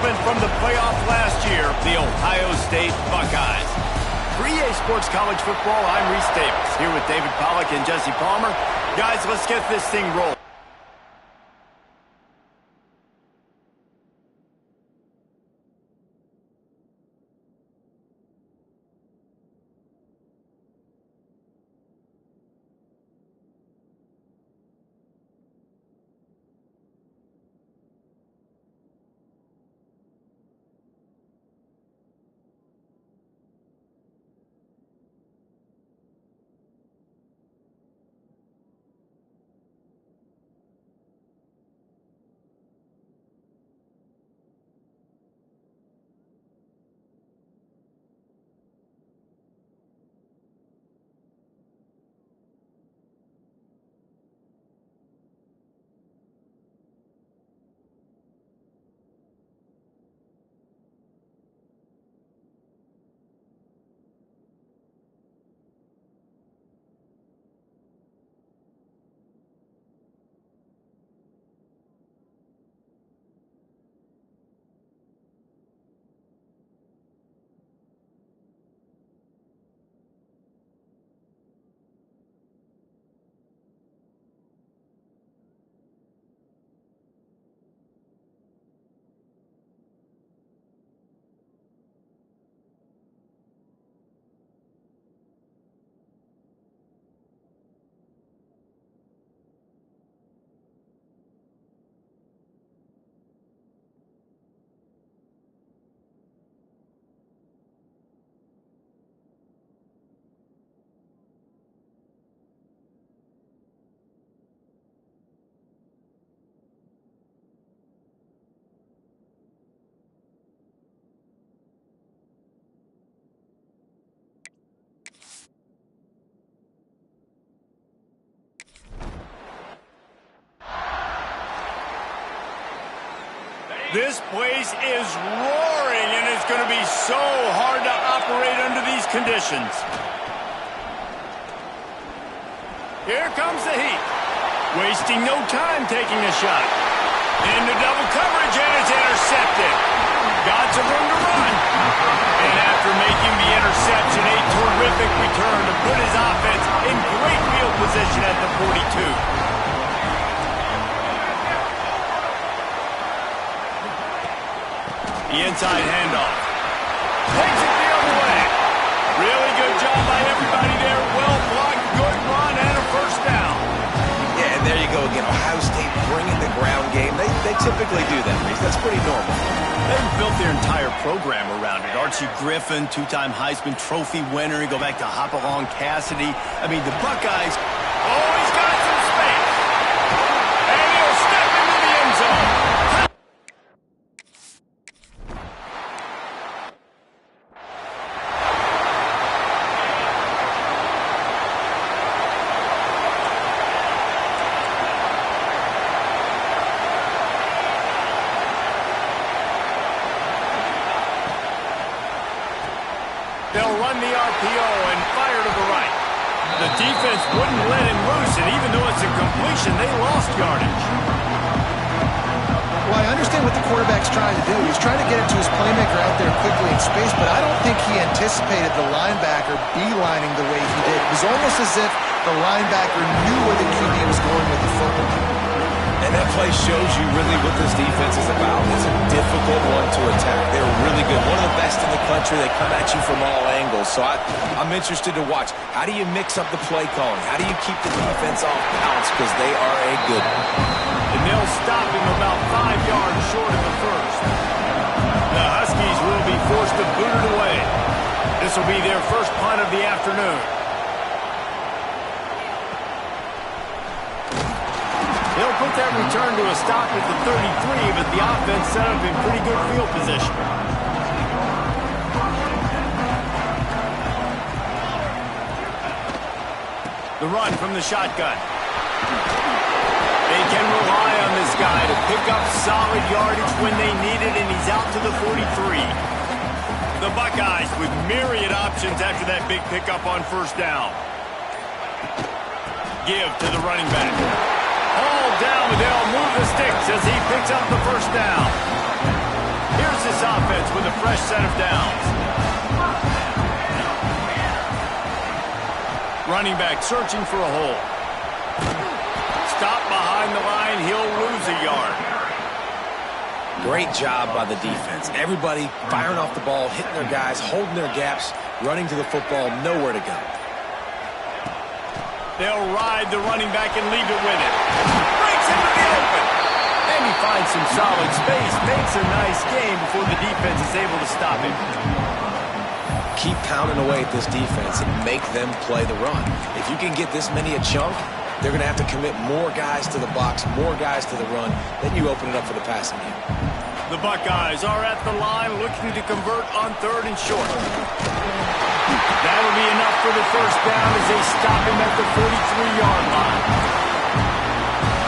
replacement from the playoff last year, the Ohio State Buckeyes. For EA Sports College Football, I'm Reese Davis, here with David Pollack and Jesse Palmer. Guys, let's get this thing rolling. This place is roaring, and it's going to be so hard to operate under these conditions. Here comes the heat. Wasting no time taking a shot. Into double coverage, and it's intercepted. Got some room to run. And after making the interception, a terrific return to put his offense in great field position at the 42. The inside handoff. Takes it the other way. Really good job by everybody there. Well blocked, good run, and a first down. Yeah, and there you go again. Ohio State bringing the ground game. They typically do that, Reese. That's pretty normal. They've built their entire program around it. Archie Griffin, two-time Heisman Trophy winner. You go back to Hopalong Cassidy. I mean, the Buckeyes. Oh, he's got some space. And he'll step into the end zone. They'll run the RPO and fire to the right. The defense wouldn't let him loose, and even though it's a completion, they lost yardage. Well, I understand what the quarterback's trying to do. He's trying to get it to his playmaker out there quickly in space, but I don't think he anticipated the linebacker beelining the way he did. It was almost as if the linebacker knew where the QB was going with the football. And that play shows you really what this defense is about. It's a difficult one to attack. They're really good. One of the best in the country. They come at you from all angles. So I'm interested to watch. How do you mix up the play calling? How do you keep the defense off balance? Because they are a good one. And they'll stop him about 5 yards short of the first. The Huskies will be forced to boot it away. This will be their first punt of the afternoon. He'll put that return to a stop at the 33, but the offense set up in pretty good field position. The run from the shotgun. They can rely on this guy to pick up solid yardage when they need it, and he's out to the 43. The Buckeyes with myriad options after that big pickup on first down. Give to the running back. All down, but they'll move the sticks as he picks up the first down. Here's offense with a fresh set of downs. Running back searching for a hole. Stop behind the line. He'll lose a yard. Great job by the defense. Everybody firing off the ball, hitting their guys, holding their gaps, running to the football, nowhere to go. They'll ride the running back and leave it with it. Breaks into the open. And he finds some solid space. Makes a nice game before the defense is able to stop him. Keep pounding away at this defense and make them play the run. If you can get this many a chunk, they're going to have to commit more guys to the box, more guys to the run. Then you open it up for the passing game. The Buckeyes are at the line looking to convert on 3rd and short. That'll be enough for the first down as they stop him at the 43-yard line.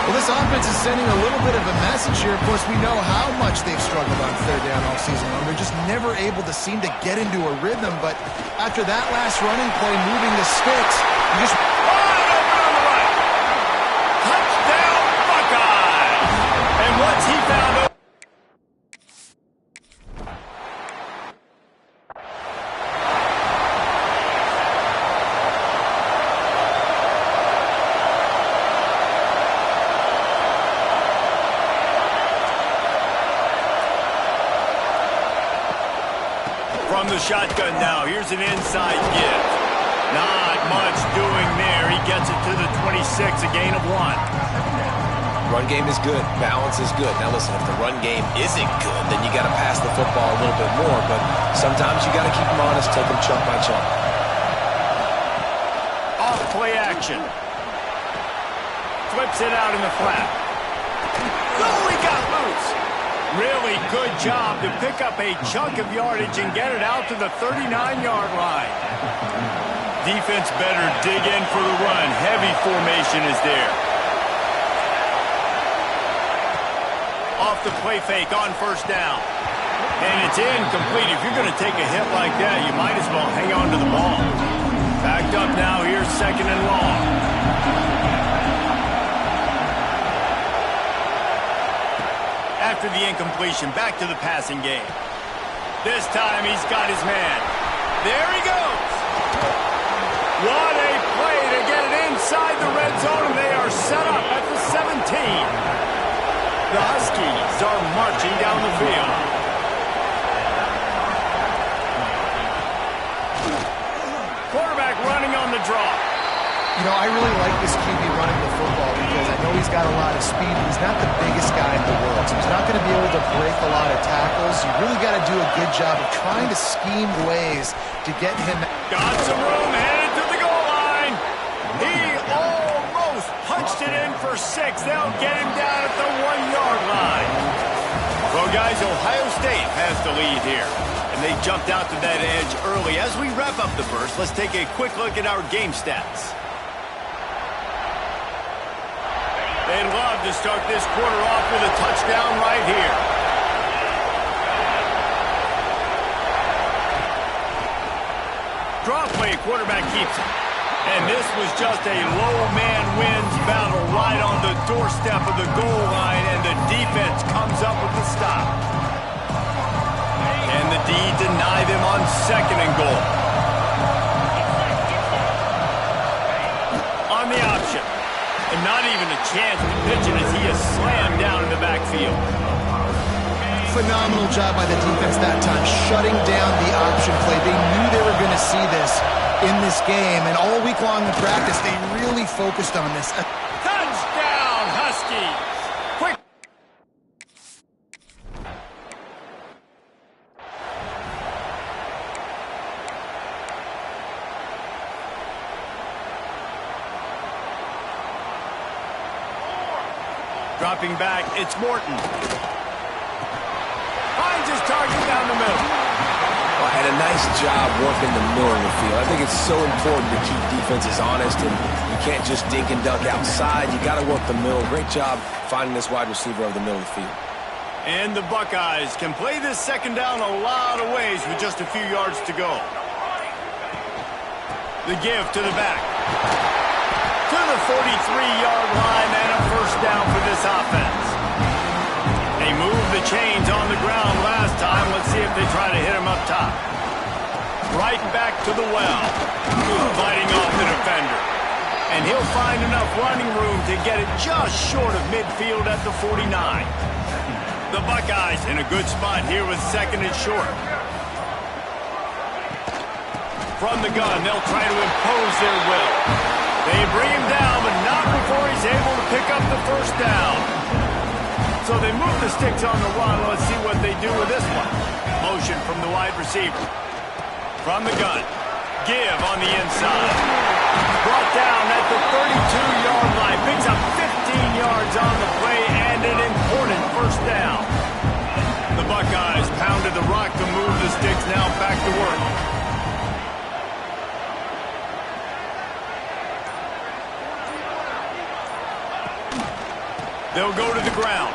Well, this offense is sending a little bit of a message here. Of course, we know how much they've struggled on 3rd down all season long. They're just never able to seem to get into a rhythm. But after that last running play, moving the sticks, you just... Wide open on the right. Touchdown, Buckeyes. And once he found open... From the shotgun now, here's an inside give. Not much doing there. He gets it to the 26, a gain of 1. Run game is good. Balance is good. Now listen, if the run game isn't good, then you got to pass the football a little bit more. But sometimes you got to keep them honest, take them chunk by chunk. Off play action. Flips it out in the flat. Oh, he got loose. Really good job to pick up a chunk of yardage and get it out to the 39-yard line. Defense better dig in for the run. Heavy formation is there. Off the play fake on 1st down. And it's incomplete. If you're going to take a hit like that, you might as well hang on to the ball. Backed up now. Here's 2nd and long. After the incompletion, back to the passing game. This time he's got his man. There he goes. What a play to get it inside the red zone, and they are set up at the 17. The Huskies are marching down the field. Quarterback running on the draw. You know, I really like this QB running the football because I know he's got a lot of speed. He's not the biggest guy in the world, so he's not going to be able to break a lot of tackles. You really got to do a good job of trying to scheme ways to get him. Got some room, headed to the goal line. He almost punched it in for 6. They'll get him down at the 1-yard line. Well, guys, Ohio State has the lead here. And they jumped out to that edge early. As we wrap up the first, let's take a quick look at our game stats. They'd love to start this quarter off with a touchdown right here. Draw play, quarterback keeps it. And this was just a low man wins battle right on the doorstep of the goal line, and the defense comes up with the stop. And the D deny them on 2nd and goal. On the option. And not even a chance to pitch it as he is slammed down in the backfield. Phenomenal job by the defense that time, shutting down the option play. They knew they were going to see this in this game, and all week long in practice, they really focused on this. Touchdown, Huskies! Quick. Dropping back, it's Morton. Finds his target down the middle. Well, had a nice job working the middle of the field. I think it's so important to keep defenses honest, and you can't just dink and dunk outside. You got to work the middle. Great job finding this wide receiver over the middle of the field. And the Buckeyes can play this 2nd down a lot of ways with just a few yards to go. The give to the back. To the 43-yard line, and a 1st down for this offense. They moved the chains on the ground last time. Let's Let's see if they try to hit him up top. Right back to the well. Fighting off the defender. And he'll find enough running room to get it just short of midfield at the 49. The Buckeyes in a good spot here with second and short. From the gun, they'll try to impose their will. They bring him down, but not before he's able to pick up the first down. So they move the sticks on the run. Let's see what they do with this one. Motion from the wide receiver. From the gun. Give on the inside. Brought down at the 32-yard line. Picks up 15 yards on the play and an important first down. The Buckeyes pounded the rock to move the sticks. Now back to work. They'll go to the ground.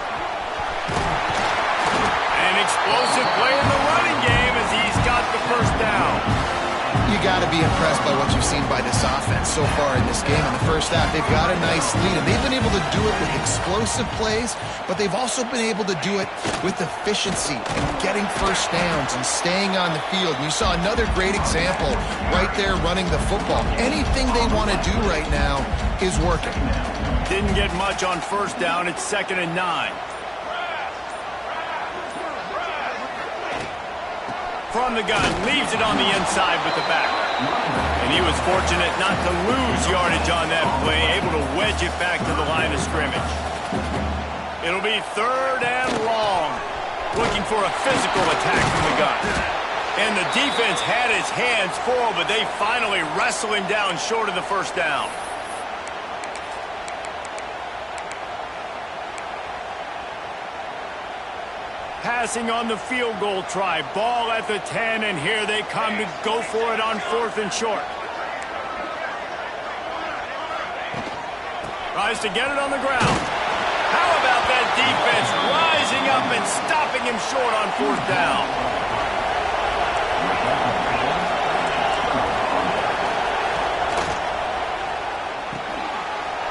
An explosive play in the running game as he's got the first down. You got to be impressed by what you've seen by this offense so far in this game. In the first half, they've got a nice lead, and they've been able to do it with explosive plays, but they've also been able to do it with efficiency and getting first downs and staying on the field. And you saw another great example right there running the football. Anything they want to do right now is working. Didn't get much on first down. It's 2nd and 9. From the gun, leaves it on the inside with the back. And he was fortunate not to lose yardage on that play, able to wedge it back to the line of scrimmage. It'll be 3rd and long. Looking for a physical attack from the gun. And the defense had his hands full, but they finally wrestle him down short of the first down. Passing on the field goal try. Ball at the 10, and here they come to go for it on 4th and short. Tries to get it on the ground. How about that defense rising up and stopping him short on 4th down?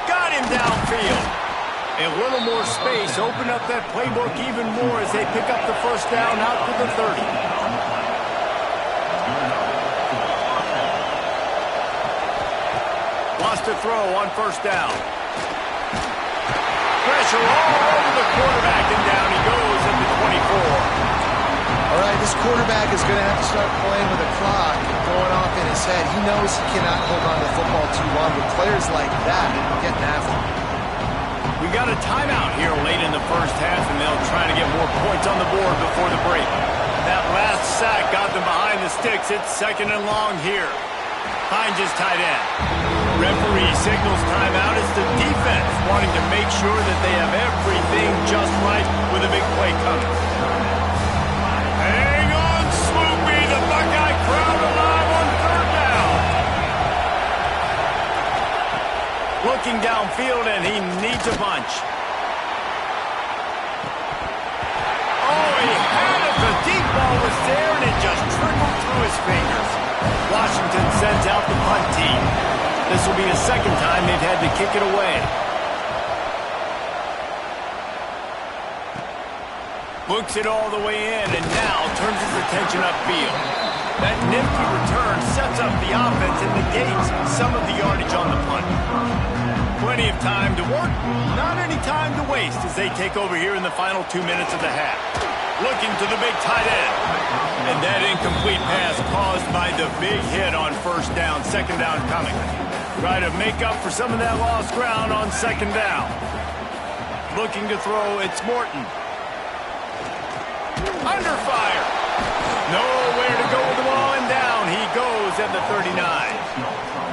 Got him downfield. A little more space, open up that playbook even more as they pick up the first down out to the 30. Wants to throw on first down. Pressure all over the quarterback, and down he goes at the 24. All right, this quarterback is going to have to start playing with the clock going off in his head. He knows he cannot hold on to the football too long with players like that getting after him. We got a timeout here late in the first half, and they'll try to get more points on the board before the break. That last sack got them behind the sticks. It's 2nd and long here. Finds his tight end. Referee signals timeout. It's the defense wanting to make sure that they have everything just right with a big play coming. Hang on, Swoopy. The Buckeye crowd alive on 3rd down. Looking downfield, and he needs a bunch. Oh, he had it. The deep ball was there, and it just trickled through his fingers. Washington sends out the punt team. This will be the 2nd time they've had to kick it away. Looks it all the way in, and now turns his attention upfield. That nifty return sets up the offense and negates some of the yardage on the punt. Plenty of time to work, not any time to waste as they take over here in the final 2 minutes of the half. Looking to the big tight end. And that incomplete pass caused by the big hit on first down, 2nd down coming. Try to make up for some of that lost ground on 2nd down. Looking to throw, it's Morton. Under fire. Nowhere to go with the ball, and down he goes at the 39.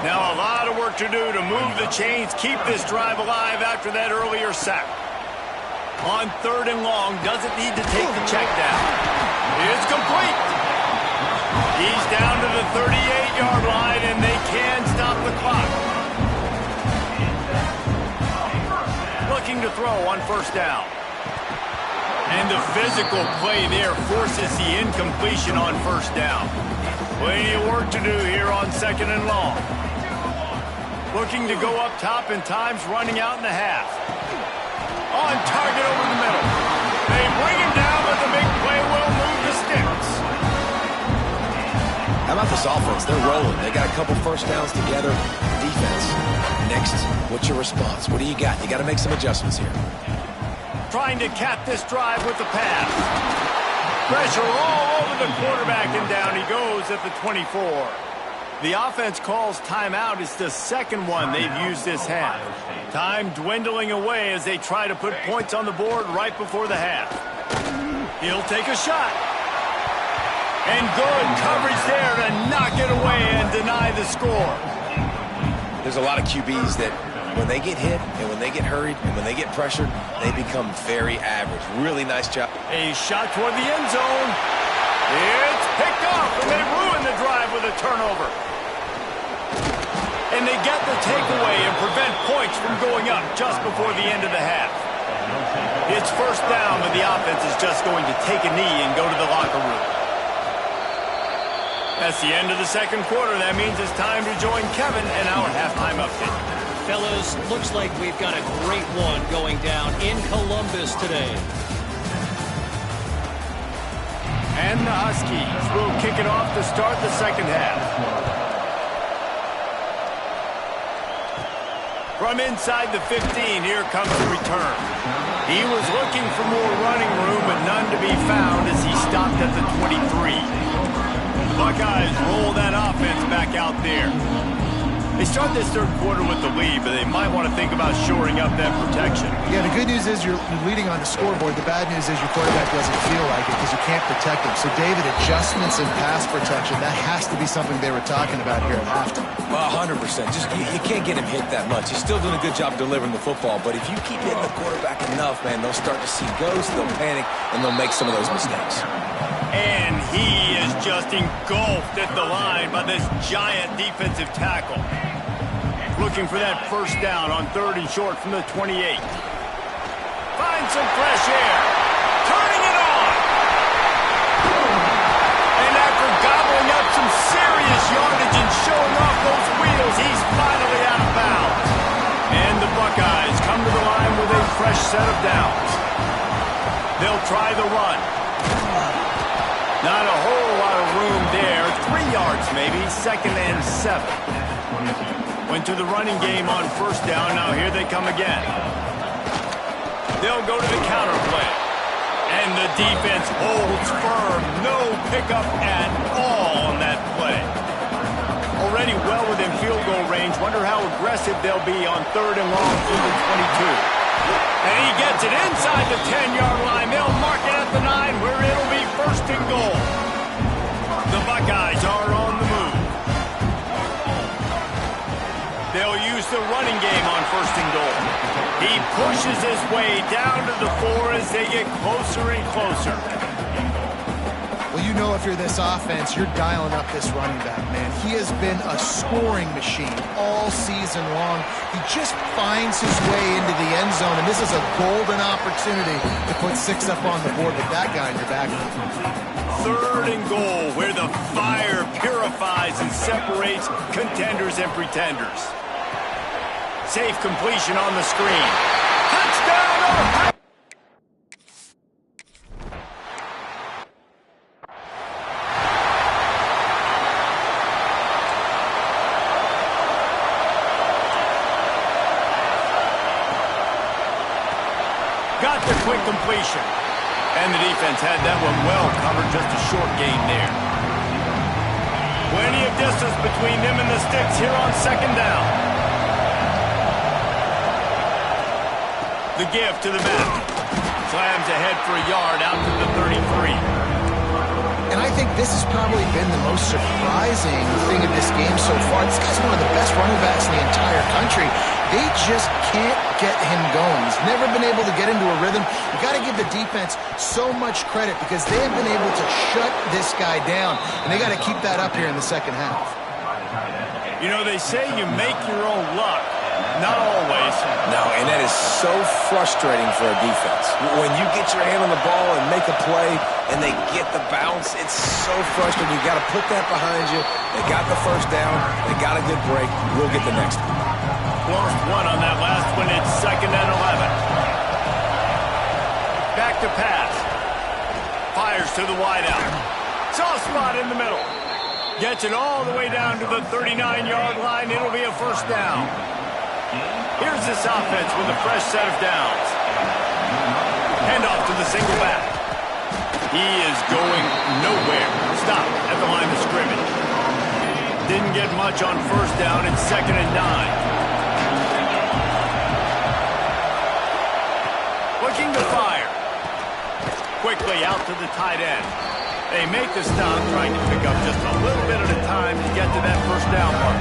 Now a lot of work to do to move the chains, keep this drive alive after that earlier sack. On 3rd and long, doesn't need to take the check down. It's complete. He's down to the 38-yard line, and they can stop the clock. Looking to throw on first down. And the physical play there forces the incompletion on first down. Plenty of work to do here on 2nd and long. Looking to go up top, and time's running out in the half. On target over the middle. They bring him down, but the big play will move the sticks. this offense, they're rolling. They got a couple first downs together. Defense. Next, what's your response? What do you got? You got to make some adjustments here. Trying to cap this drive with the pass. Pressure all over the quarterback, and down he goes at the 24. The offense calls timeout. It's the second one they've used this half. Time dwindling away as they try to put points on the board right before the half. He'll take a shot. And good coverage there to knock it away and deny the score. There's a lot of QBs that when they get hit and when they get hurried and when they get pressured, they become very average. Really nice job. A shot toward the end zone. It's picked off, and they ruin the drive with a turnover. And they get the takeaway and prevent points from going up just before the end of the half. It's first down, but the offense is just going to take a knee and go to the locker room. That's the end of the second quarter. That means it's time to join Kevin and our halftime update. Fellas, looks like we've got a great one going down in Columbus today. And the Huskies will kick it off to start the second half. From inside the 15, here comes the return. He was looking for more running room, but none to be found as he stopped at the 23. Buckeyes roll that offense back out there. They start this third quarter with the lead, but they might want to think about shoring up that protection. Yeah, the good news is you're leading on the scoreboard. The bad news is your quarterback doesn't feel like it because you can't protect him. So, David, adjustments in pass protection, that has to be something they were talking about here at halftime. 100%. Just you can't get him hit that much. He's still doing a good job delivering the football, but if you keep hitting the quarterback enough, man, they'll start to see ghosts, they'll panic, and they'll make some of those mistakes. And he is just engulfed at the line by this giant defensive tackle. Looking for that first down on 3rd and short from the 28. Finds some fresh air. Turning it on. And after gobbling up some serious yardage and showing off those wheels, he's finally out of bounds. And the Buckeyes come to the line with a fresh set of downs. They'll try the run. Not a whole lot of room there. 3 yards maybe. 2nd and 7. Went to the running game on first down. Now here they come again. They'll go to the counter play. And the defense holds firm. No pickup at all on that play. Already well within field goal range. Wonder how aggressive they'll be on 3rd and long through the 22. And he gets it inside the 10-yard line. They'll mark it at the 9 where it'll be 1st and goal. The Buckeyes are on the move. They'll use the running game on 1st and goal. He pushes his way down to the 4 as they get closer and closer. Well, you know if you're this offense, you're dialing up this running back, man. He has been a scoring machine all season long. He just finds his way into the end zone, and this is a golden opportunity to put 6 up on the board with that guy in your back. 3rd and goal, where the fire purifies and separates contenders and pretenders. Safe completion on the screen. Touchdown! Ohio! Got the quick completion. And the defense had that one well covered, just a short gain there. Plenty of distance between them and the sticks here on 2nd down. The give to the back. Slams ahead for a yard out to the 33. And I think this has probably been the most surprising thing of this game so far. This guy's one of the best running backs in the entire country. They just can't get him going. He's never been able to get into a rhythm. You got to give the defense so much credit because they have been able to shut this guy down, and they got to keep that up here in the second half. You know, they say you make your own luck. Not always. No, and that is so frustrating for a defense. When you get your hand on the ball and make a play and they get the bounce, it's so frustrating. You got to put that behind you. They got the first down. They got a good break. We'll get the next one. Lost one on that last one. It's 2nd and 11. Back to pass. Fires to the wideout. Soft spot in the middle. Gets it all the way down to the 39-yard line. It'll be a first down. Here's this offense with a fresh set of downs. Handoff to the single back. He is going nowhere. Stop at the line of scrimmage. Didn't get much on first down. It's 2nd and 9. Looking to fire. Quickly out to the tight end. They make the stop, trying to pick up just a little bit at a time to get to that first down mark.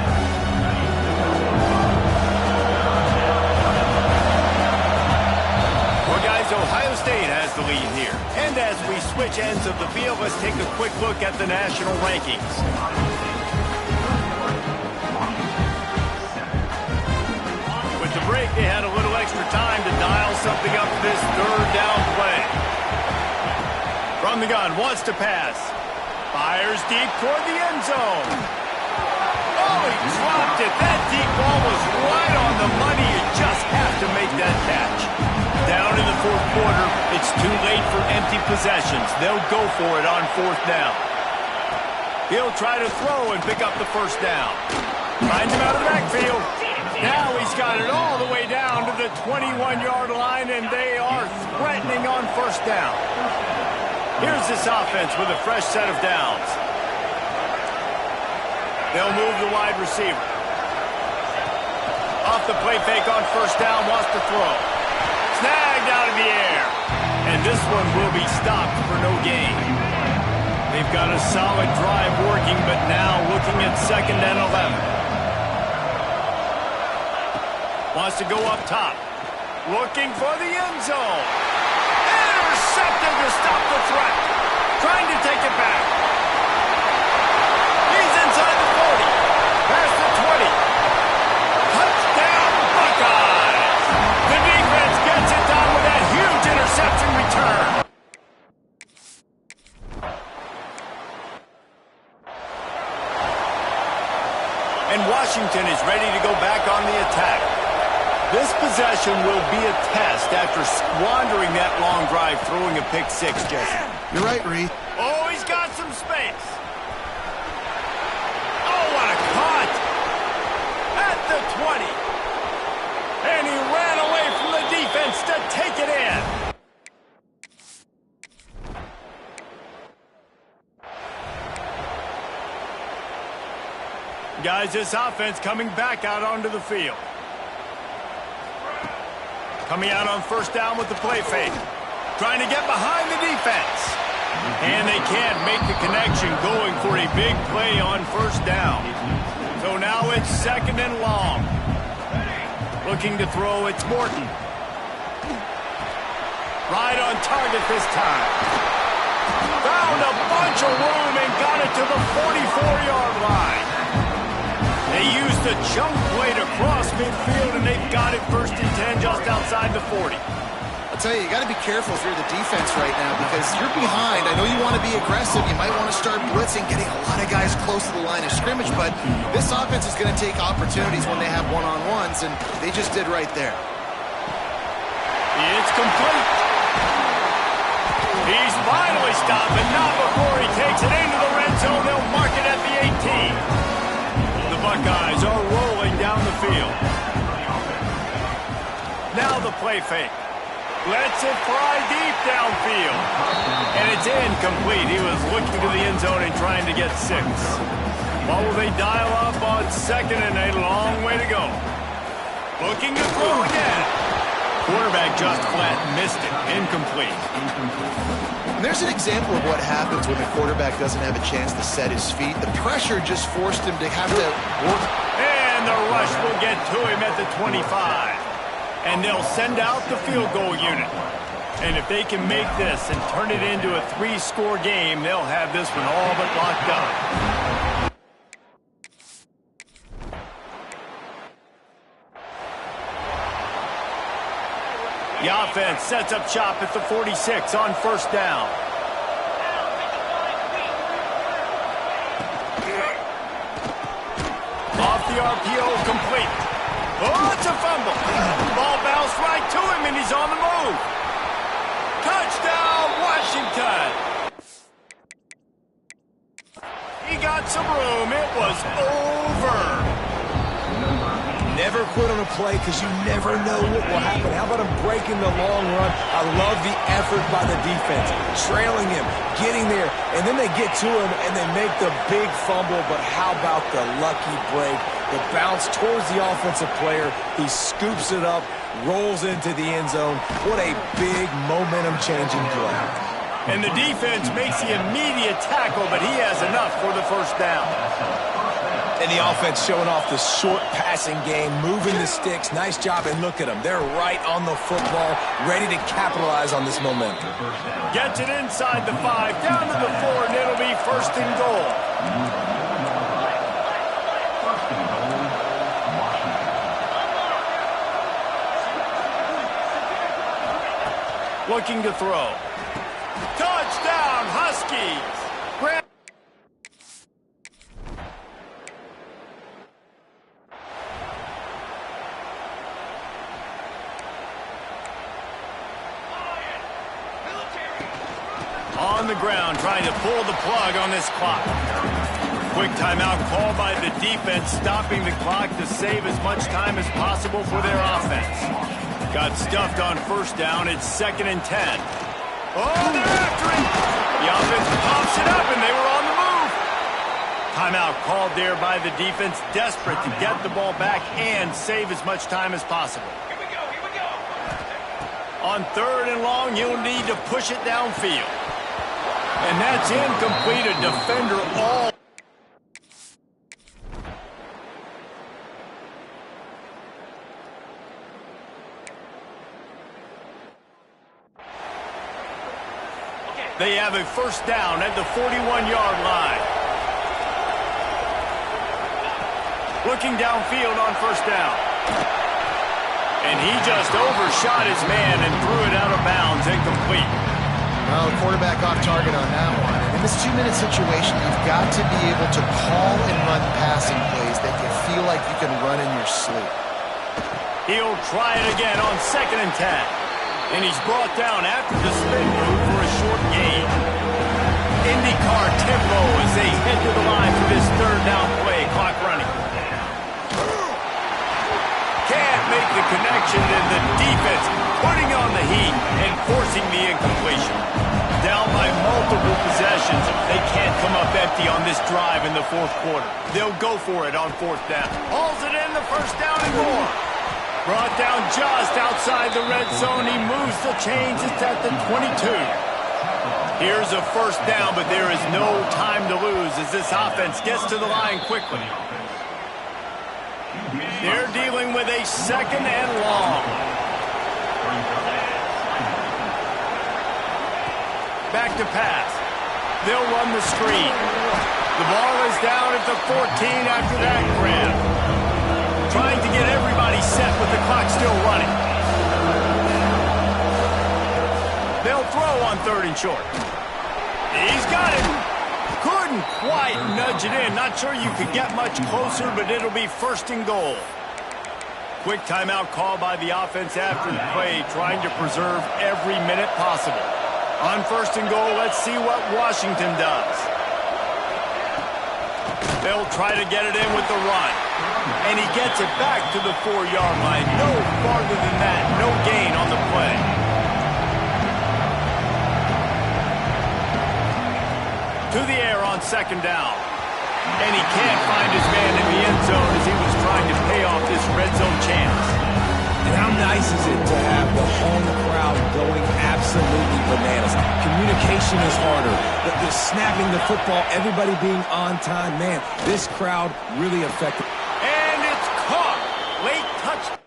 Well, guys, Ohio State has the lead here. And as we switch ends of the field, let's take a quick look at the national rankings. With the break, they had a little extra time to dial something up for this third down play. From the gun, wants to pass. Fires deep toward the end zone. Oh, he dropped it. That deep ball was right on the money. You just have to make that catch. Down in the fourth quarter, it's too late for empty possessions. They'll go for it on fourth down. He'll try to throw and pick up the first down. Finds him out of the backfield. Now he's got it all the way down to the 21-yard line, and they are threatening on first down. Here's this offense with a fresh set of downs. They'll move the wide receiver. Off the play fake on first down, wants to throw. Snagged out of the air. And this one will be stopped for no gain. They've got a solid drive working, but now looking at 2nd and 11. Wants to go up top. Looking for the end zone. Intercepted to stop the threat. Trying to take it back. He's inside the 40. Past the 20. Touchdown Buckeyes. The defense gets it done with that huge interception return. And Washington is ready to go back on the attack. This possession will be a test after squandering that long drive, throwing a pick six, Jesse. You're right, Reed. Oh, he's got some space. Oh, what a cut. At the 20. And he ran away from the defense to take it in. Guys, this offense coming back out onto the field. Coming out on first down with the play fake. Trying to get behind the defense. And they can't make the connection, going for a big play on first down. So now it's 2nd and long. Looking to throw, it's Morton. Right on target this time. Found a bunch of room and got it to the 44-yard line. They used the chunk play to cross midfield, and they've got it 1st and 10 just outside the 40. I'll tell you, you got to be careful if you're the defense right now because you're behind. I know you want to be aggressive. You might want to start blitzing, getting a lot of guys close to the line of scrimmage, but this offense is going to take opportunities when they have one-on-ones, and they just did right there. It's complete. He's finally stopped, but not before he takes it into the red zone. They'll mark it at the 18. The Buckeyes are rolling down the field. Now the play fake. Lets it fly deep downfield. And it's incomplete. He was looking to the end zone and trying to get 6. What will they dial up on 2nd and a long way to go? Looking to throw again. Quarterback just flat missed it. Incomplete. And there's an example of what happens when the quarterback doesn't have a chance to set his feet. The pressure just forced him to have to work. And the rush will get to him at the 25. And they'll send out the field goal unit. And if they can make this and turn it into a 3-score game, they'll have this one all but locked up. The offense sets up shop at the 46 on first down. Off the RPO, complete. Oh, it's a fumble. Ball bounced right to him, and he's on the move. Touchdown, Washington. He got got some room. It was over. Never quit on a play because you never know what will happen. How about him breaking the long run? I love the effort by the defense. Trailing him, getting there, and then they get to him and they make the big fumble. But how about the lucky break? The bounce towards the offensive player. He scoops it up, rolls into the end zone. What a big momentum-changing play. And the defense makes the immediate tackle, but he has enough for the first down. And the offense showing off the short passing game, moving the sticks. Nice job, and look at them. They're right on the football, ready to capitalize on this momentum. Gets it inside the 5, down to the 4, and it'll be first and goal. Looking to throw. Touchdown, Huskies! On the ground, trying to pull the plug on this clock. Quick timeout called by the defense, stopping the clock to save as much time as possible for their offense. Got stuffed on first down. It's 2nd and 10. Oh, they're after him! The offense pops it up, and they were on the move. Timeout called there by the defense, desperate to get the ball back and save as much time as possible. Here we go. On 3rd and long, you'll need to push it downfield. And that's incomplete. A defender all. They have a first down at the 41-yard line. Looking downfield on first down. And he just overshot his man and threw it out of bounds, incomplete. Well, the quarterback off target on that one. And in this 2-minute situation, you've got to be able to call and run passing plays that you feel like you can run in your sleep. He'll try it again on 2nd and 10. And he's brought down after the spin move for a short gain. IndyCar tempo as they head to the line for this 3rd down play. Clock running. Can't make the connection, and the defense putting on the heat and forcing the incompletion. Down by multiple possessions. They can't come up empty on this drive in the 4th quarter. They'll go for it on 4th down. Hauls it in, the first down and more. Brought down just outside the red zone. He moves the chains. It's at the 22. Here's a first down, but there is no time to lose as this offense gets to the line quickly. They're dealing with a 2nd and long. Back to pass. They'll run the screen. The ball is down at the 14 after that grab. Trying to get everybody set with the clock still running. They'll throw on 3rd and short. He's got it. Couldn't quite nudge it in. Not sure you could get much closer, but it'll be 1st and goal. Quick timeout called by the offense after the play, trying to preserve every minute possible. On 1st and goal, let's see what Washington does. They'll try to get it in with the run. And he gets it back to the 4-yard line. No farther than that. No gain on the play. To the air on 2nd down. And he can't find his man in the end zone as he was trying to pay off this red zone chance. And how nice is it to have the home crowd going absolutely bananas? Communication is harder. The snapping the football, everybody being on time. Man, this crowd really affected. And it's caught. Late touch.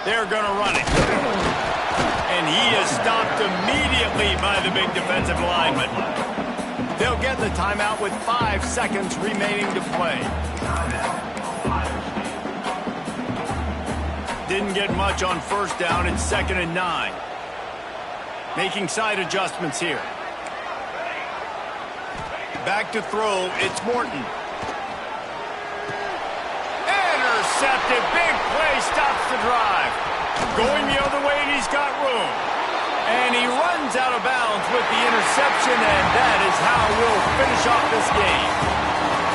They're going to run it. And he is stopped immediately by the big defensive lineman. They'll get the timeout with 5 seconds remaining to play. Didn't get much on first down. It's 2nd and 9. Making side adjustments here. Back to throw. It's Morton. intercepted. Big play stops the drive. Going the other way, and he's got room. And he runs out of bounds with the interception, and that is how we'll finish off this game.